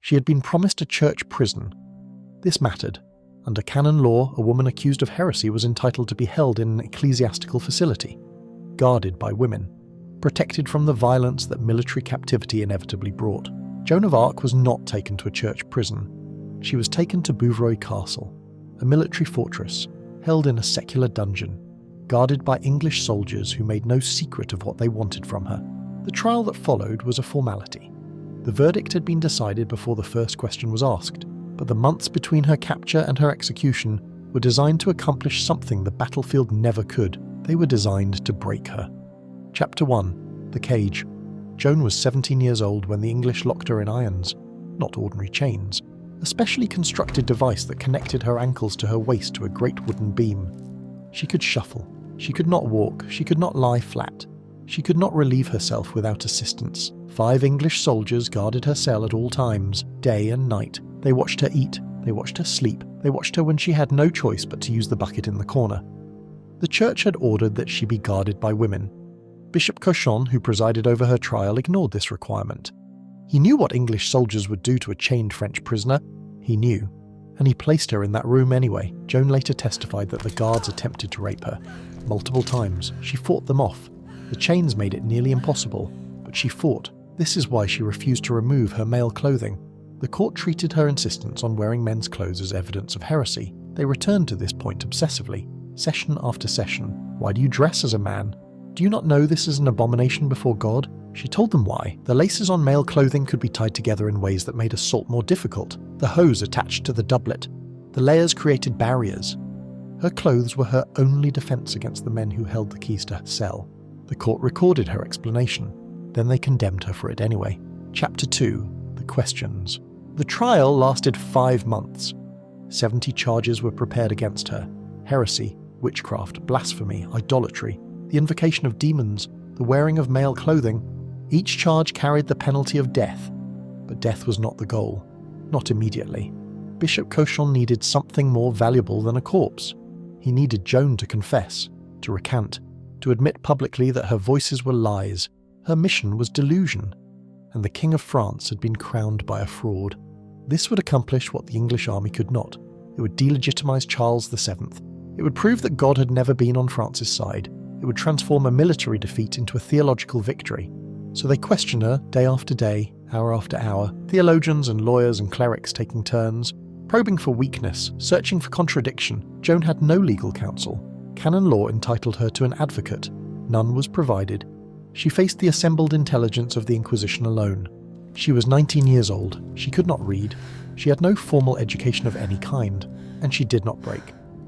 She had been promised a church prison. This mattered. Under canon law, a woman accused of heresy was entitled to be held in an ecclesiastical facility, guarded by women, protected from the violence that military captivity inevitably brought. Joan of Arc was not taken to a church prison. She was taken to Bouvroy Castle, a military fortress, held in a secular dungeon, guarded by English soldiers who made no secret of what they wanted from her. The trial that followed was a formality. The verdict had been decided before the first question was asked, but the months between her capture and her execution were designed to accomplish something the battlefield never could. They were designed to break her. Chapter 1. The Cage. Joan was 17 years old when the English locked her in irons, not ordinary chains, a specially constructed device that connected her ankles to her waist to a great wooden beam. She could shuffle. She could not walk. She could not lie flat. She could not relieve herself without assistance. 5 English soldiers guarded her cell at all times, day and night. They watched her eat. They watched her sleep. They watched her when she had no choice but to use the bucket in the corner. The church had ordered that she be guarded by women. Bishop Cochon, who presided over her trial, ignored this requirement. He knew what English soldiers would do to a chained French prisoner. He knew. And he placed her in that room anyway. Joan later testified that the guards attempted to rape her. Multiple times. She fought them off. The chains made it nearly impossible, but she fought. This is why she refused to remove her male clothing. The court treated her insistence on wearing men's clothes as evidence of heresy. They returned to this point obsessively, session after session. Why do you dress as a man? Do you not know this is an abomination before God? She told them why. The laces on male clothing could be tied together in ways that made assault more difficult. The hose attached to the doublet. The layers created barriers. Her clothes were her only defense against the men who held the keys to her cell. The court recorded her explanation. Then they condemned her for it anyway. Chapter 2. The Questions. The trial lasted 5 months. 70 charges were prepared against her. Heresy, witchcraft, blasphemy, idolatry, the invocation of demons, the wearing of male clothing. Each charge carried the penalty of death. But death was not the goal. Not immediately. Bishop Cochon needed something more valuable than a corpse. He needed Joan to confess, to recant, to admit publicly that her voices were lies. Her mission was delusion. And the King of France had been crowned by a fraud. This would accomplish what the English army could not. It would delegitimize Charles VII. It would prove that God had never been on France's side. It would transform a military defeat into a theological victory. So they questioned her day after day, hour after hour, theologians and lawyers and clerics taking turns, probing for weakness, searching for contradiction. Joan had no legal counsel. Canon law entitled her to an advocate. None was provided. She faced the assembled intelligence of the Inquisition alone. She was 19 years old. She could not read. She had no formal education of any kind, and she did not break.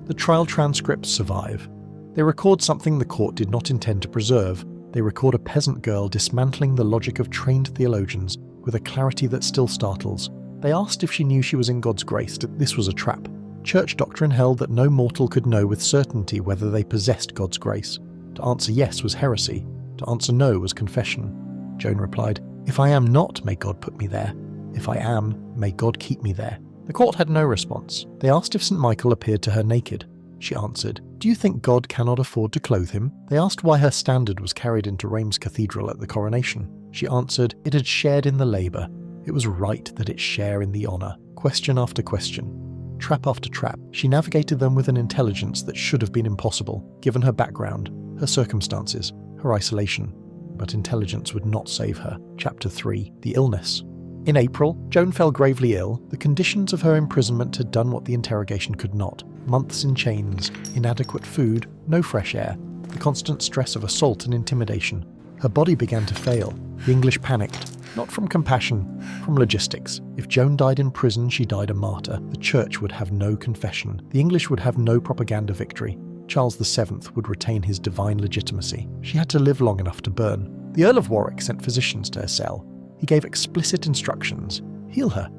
The trial transcripts survive. They record something the court did not intend to preserve. They record a peasant girl dismantling the logic of trained theologians with a clarity that still startles. They asked if she knew she was in God's grace. This was a trap. Church doctrine held that no mortal could know with certainty whether they possessed God's grace. To answer yes was heresy. To answer no was confession. Joan replied, "If I am not, may God put me there. If I am, may God keep me there." The court had no response. They asked if St. Michael appeared to her naked. She answered, "Do you think God cannot afford to clothe him?" They asked why her standard was carried into Reims Cathedral at the coronation. She answered, it had shared in the labour. It was right that it share in the honour. Question after question. Trap after trap. She navigated them with an intelligence that should have been impossible, given her background, her circumstances, her isolation. But intelligence would not save her. Chapter 3. The Illness. In April, Joan fell gravely ill. The conditions of her imprisonment had done what the interrogation could not. Months in chains, inadequate food, no fresh air, the constant stress of assault and intimidation. Her body began to fail. The English panicked. Not from compassion, from logistics. If Joan died in prison, she died a martyr. The church would have no confession. The English would have no propaganda victory. Charles VII would retain his divine legitimacy. She had to live long enough to burn. The Earl of Warwick sent physicians to her cell. He gave explicit instructions. Heal her.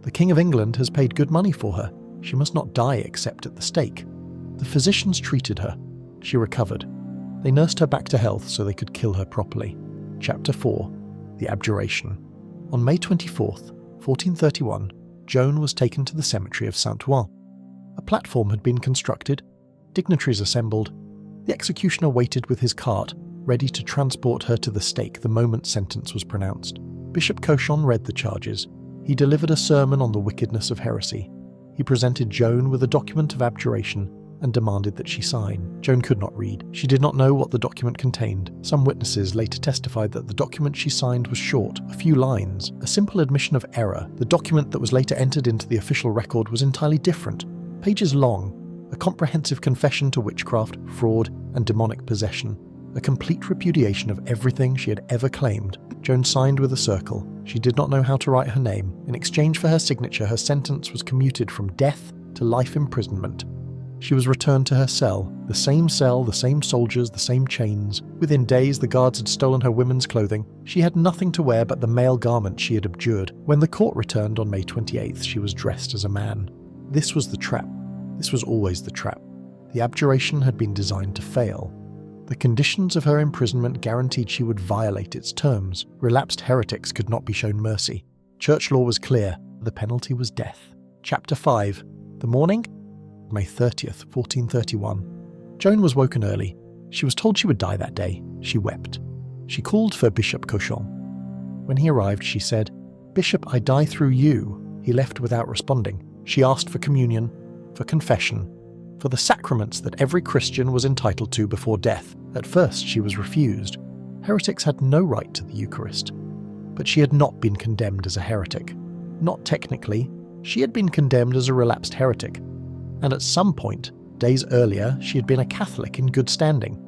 The King of England has paid good money for her. She must not die except at the stake. The physicians treated her. She recovered. They nursed her back to health so they could kill her properly. Chapter 4. The Abjuration. On May 24th, 1431, Joan was taken to the cemetery of Saint-Ouen. A platform had been constructed. Dignitaries assembled. The executioner waited with his cart, ready to transport her to the stake the moment sentence was pronounced. Bishop Cochon read the charges. He delivered a sermon on the wickedness of heresy. He presented Joan with a document of abjuration and demanded that she sign. Joan could not read. She did not know what the document contained. Some witnesses later testified that the document she signed was short, a few lines, a simple admission of error. The document that was later entered into the official record was entirely different, pages long, a comprehensive confession to witchcraft, fraud, and demonic possession. A complete repudiation of everything she had ever claimed. Joan signed with a circle. She did not know how to write her name. In exchange for her signature, her sentence was commuted from death to life imprisonment. She was returned to her cell, the same soldiers, the same chains. Within days, the guards had stolen her women's clothing. She had nothing to wear but the male garment she had abjured. When the court returned on May 28th, she was dressed as a man. This was the trap. This was always the trap. The abjuration had been designed to fail. The conditions of her imprisonment guaranteed she would violate its terms. Relapsed heretics could not be shown mercy. Church law was clear. The penalty was death. Chapter 5. The morning? May 30th, 1431. Joan was woken early. She was told she would die that day. She wept. She called for Bishop Cochon. When he arrived, she said, "Bishop, I die through you." He left without responding. She asked for communion, for confession, for the sacraments that every Christian was entitled to before death. At first, she was refused. Heretics had no right to the Eucharist. But she had not been condemned as a heretic. Not technically. She had been condemned as a relapsed heretic. And at some point, days earlier, she had been a Catholic in good standing.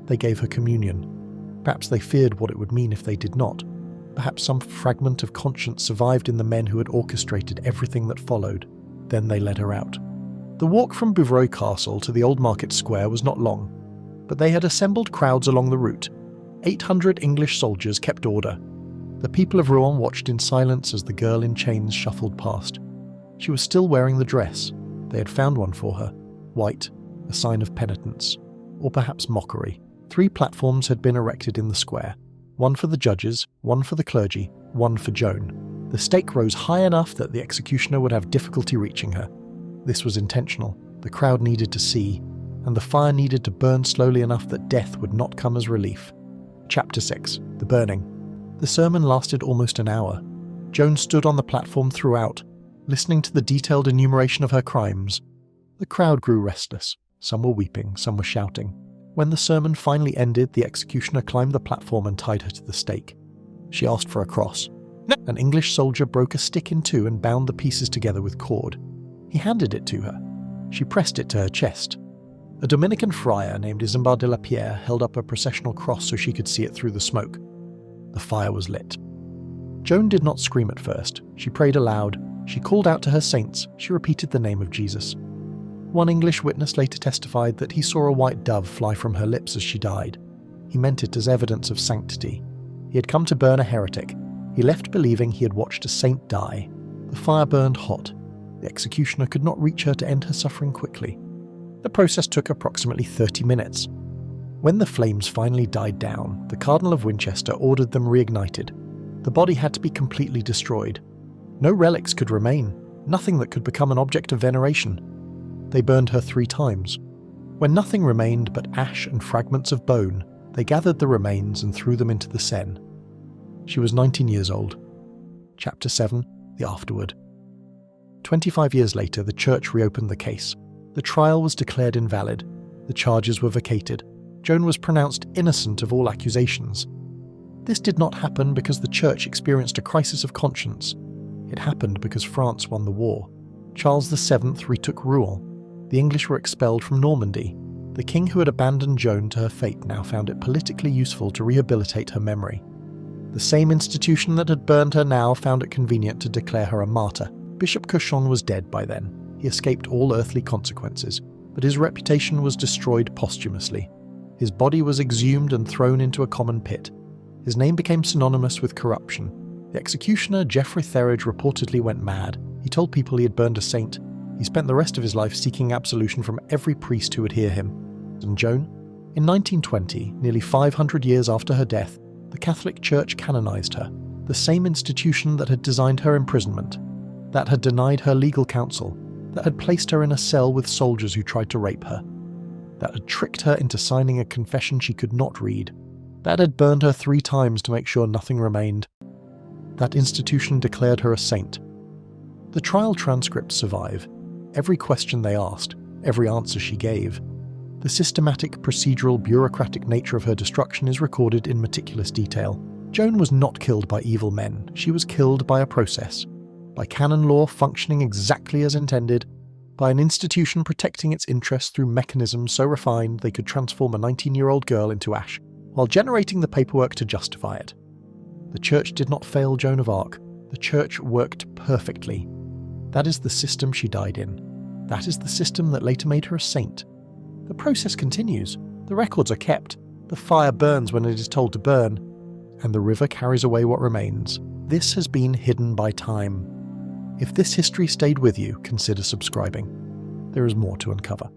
They gave her communion. Perhaps they feared what it would mean if they did not. Perhaps some fragment of conscience survived in the men who had orchestrated everything that followed. Then they let her out. The walk from Bouvray Castle to the Old Market Square was not long, but they had assembled crowds along the route. 800 English soldiers kept order. The people of Rouen watched in silence as the girl in chains shuffled past. She was still wearing the dress. They had found one for her. White, a sign of penitence, or perhaps mockery. 3 platforms had been erected in the square. One for the judges, one for the clergy, one for Joan. The stake rose high enough that the executioner would have difficulty reaching her. This was intentional. The crowd needed to see, and the fire needed to burn slowly enough that death would not come as relief. Chapter 6. The burning. The sermon lasted almost an hour. Joan stood on the platform throughout, listening to the detailed enumeration of her crimes. The crowd grew restless. Some were weeping, some were shouting. When the sermon finally ended, the executioner climbed the platform and tied her to the stake. She asked for a cross. An English soldier broke a stick in two and bound the pieces together with cord. He handed it to her. She pressed it to her chest. A Dominican friar named Isambard de la Pierre held up a processional cross so she could see it through the smoke. The fire was lit. Joan did not scream at first. She prayed aloud. She called out to her saints. She repeated the name of Jesus. One English witness later testified that he saw a white dove fly from her lips as she died. He meant it as evidence of sanctity. He had come to burn a heretic. He left believing he had watched a saint die. The fire burned hot. The executioner could not reach her to end her suffering quickly. The process took approximately 30 minutes. When the flames finally died down, the Cardinal of Winchester ordered them reignited. The body had to be completely destroyed. No relics could remain, nothing that could become an object of veneration. They burned her 3 times. When nothing remained but ash and fragments of bone, they gathered the remains and threw them into the Seine. She was 19 years old. Chapter 7. The Afterward. 25 years later, the church reopened the case. The trial was declared invalid. The charges were vacated. Joan was pronounced innocent of all accusations. This did not happen because the church experienced a crisis of conscience. It happened because France won the war. Charles VII retook Rouen. The English were expelled from Normandy. The king who had abandoned Joan to her fate now found it politically useful to rehabilitate her memory. The same institution that had burned her now found it convenient to declare her a martyr. Bishop Cochon was dead by then. He escaped all earthly consequences, but his reputation was destroyed posthumously. His body was exhumed and thrown into a common pit. His name became synonymous with corruption. The executioner, Geoffrey Therridge, reportedly went mad. He told people he had burned a saint. He spent the rest of his life seeking absolution from every priest who would hear him. And Joan? In 1920, nearly 500 years after her death, the Catholic Church canonized her, the same institution that had designed her imprisonment, that had denied her legal counsel, that had placed her in a cell with soldiers who tried to rape her, that had tricked her into signing a confession she could not read, that had burned her 3 times to make sure nothing remained. That institution declared her a saint, The trial transcripts survive. Every question they asked, every answer she gave. The systematic, procedural, bureaucratic nature of her destruction is recorded in meticulous detail. Joan was not killed by evil men, she was killed by a process. By canon law functioning exactly as intended, by an institution protecting its interests through mechanisms so refined they could transform a 19-year-old girl into ash, while generating the paperwork to justify it. The Church did not fail Joan of Arc. The Church worked perfectly. That is the system she died in. That is the system that later made her a saint. The process continues. The records are kept. The fire burns when it is told to burn. And the river carries away what remains. This has been hidden by time. If this history stayed with you, consider subscribing. There is more to uncover.